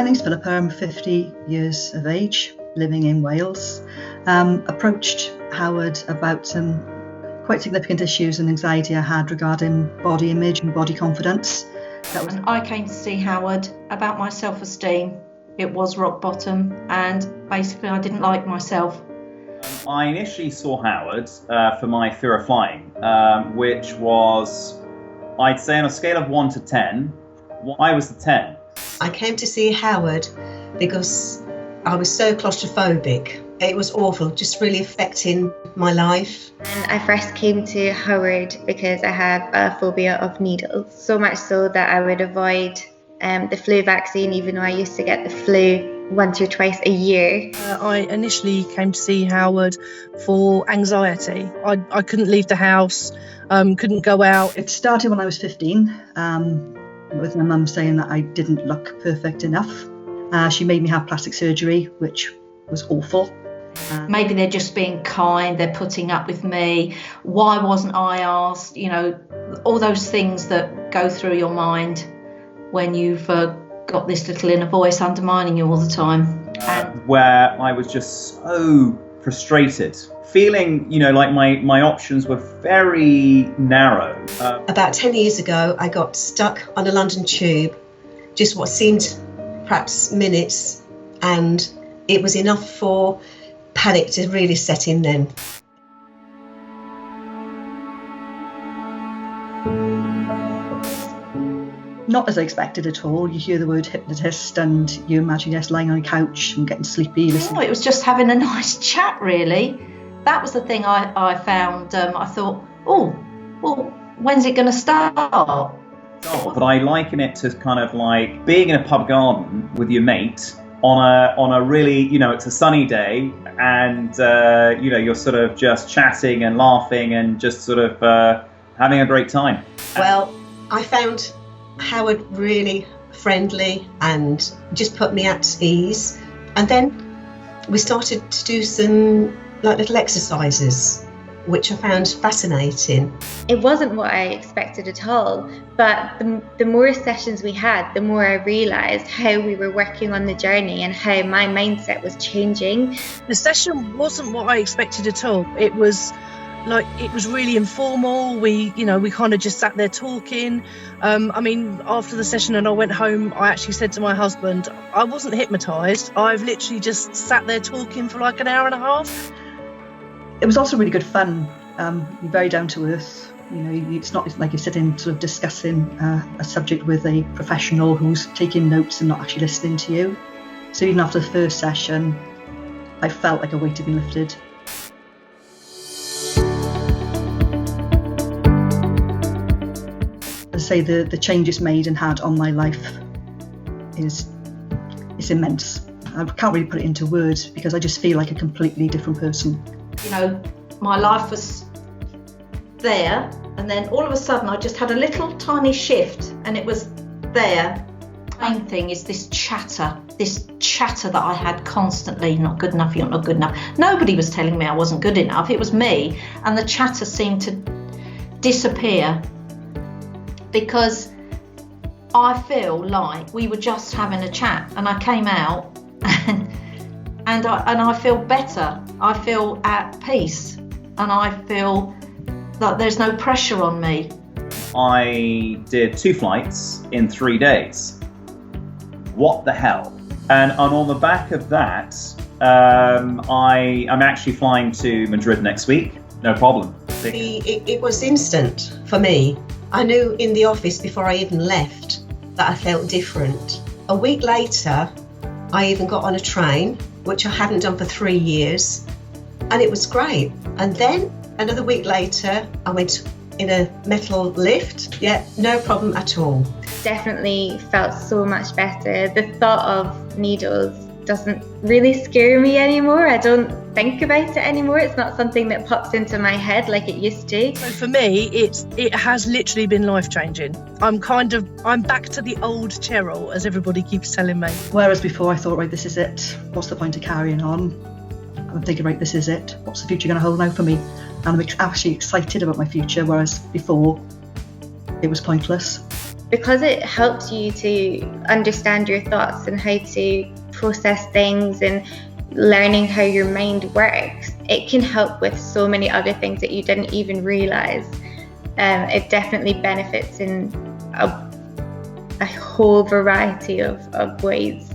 My name's Philippa, I'm 50 years of age, living in Wales. Approached Howard about some quite significant issues and anxiety I had regarding body image and body confidence. And I came to see Howard about my self-esteem. It was rock bottom, and basically I didn't like myself. I initially saw Howard for my fear of flying, which was, I'd say on a scale of 1 to 10, I was the 10. I came to see Howard because I was so claustrophobic. It was awful, just really affecting my life. And I first came to Howard because I have a phobia of needles, so much so that I would avoid the flu vaccine, even though I used to get the flu once or twice a year. I initially came to see Howard for anxiety. I couldn't leave the house, couldn't go out. It started when I was 15, with my mum saying that I didn't look perfect enough. She made me have plastic surgery, which was awful. Maybe they're just being kind, they're putting up with me. Why wasn't I asked? You know, all those things that go through your mind when you've got this little inner voice undermining you all the time. Where I was just so frustrated, feeling, you know, like my options were very narrow. About 10 years ago, I got stuck on a London tube, just what seemed perhaps minutes, and it was enough for panic to really set in then. Not as I expected at all. You hear the word hypnotist and you imagine us lying on a couch and getting sleepy. Oh, it was just having a nice chat, really. That was the thing I found. I thought, oh, well, when's it going to start? But I liken it to kind of like being in a pub garden with your mate on a really, you know, it's a sunny day, and you know, you're sort of just chatting and laughing and just sort of having a great time. Well, I found Howard really friendly and just put me at ease, and then we started to do some like little exercises, which I found fascinating. It wasn't what I expected at all, but the more sessions we had, the more I realised how we were working on the journey and how my mindset was changing. The session wasn't what I expected at all. It was really informal. We kind of just sat there talking. I mean, after the session and I went home, I actually said to my husband, I wasn't hypnotised. I've literally just sat there talking for like an hour and a half. It was also really good fun. You're very down to earth. You know, it's not like you're sitting sort of discussing a subject with a professional who's taking notes and not actually listening to you. So even after the first session, I felt like a weight had been lifted. As I say, the changes made and had on my life is immense. I can't really put it into words because I just feel like a completely different person. You know, my life was there, and then all of a sudden I just had a little tiny shift and it was there. The main thing is this chatter that I had constantly, not good enough, you're not good enough. Nobody was telling me I wasn't good enough, it was me, and the chatter seemed to disappear because I feel like we were just having a chat, and I came out and I feel better. I feel at peace, and I feel that there's no pressure on me. I did 2 flights in 3 days. What the hell? And on the back of that, I'm actually flying to Madrid next week. No problem. It was instant for me. I knew in the office before I even left that I felt different. A week later, I even got on a train, which I hadn't done for 3 years, and it was great. And then another week later, I went in a metal lift. Yeah, no problem at all. Definitely felt so much better. The thought of needles doesn't really scare me anymore. I don't think about it anymore. It's not something that pops into my head like it used to. So for me, it has literally been life-changing. I'm back to the old Cheryl, as everybody keeps telling me. Whereas before I thought, right, this is it. What's the point of carrying on? I'm thinking, right, this is it. What's the future going to hold now for me? And I'm actually excited about my future, whereas before it was pointless. because it helps you to understand your thoughts and how to process things and learning how your mind works, it can help with so many other things that you didn't even realize. It definitely benefits in a whole variety of ways.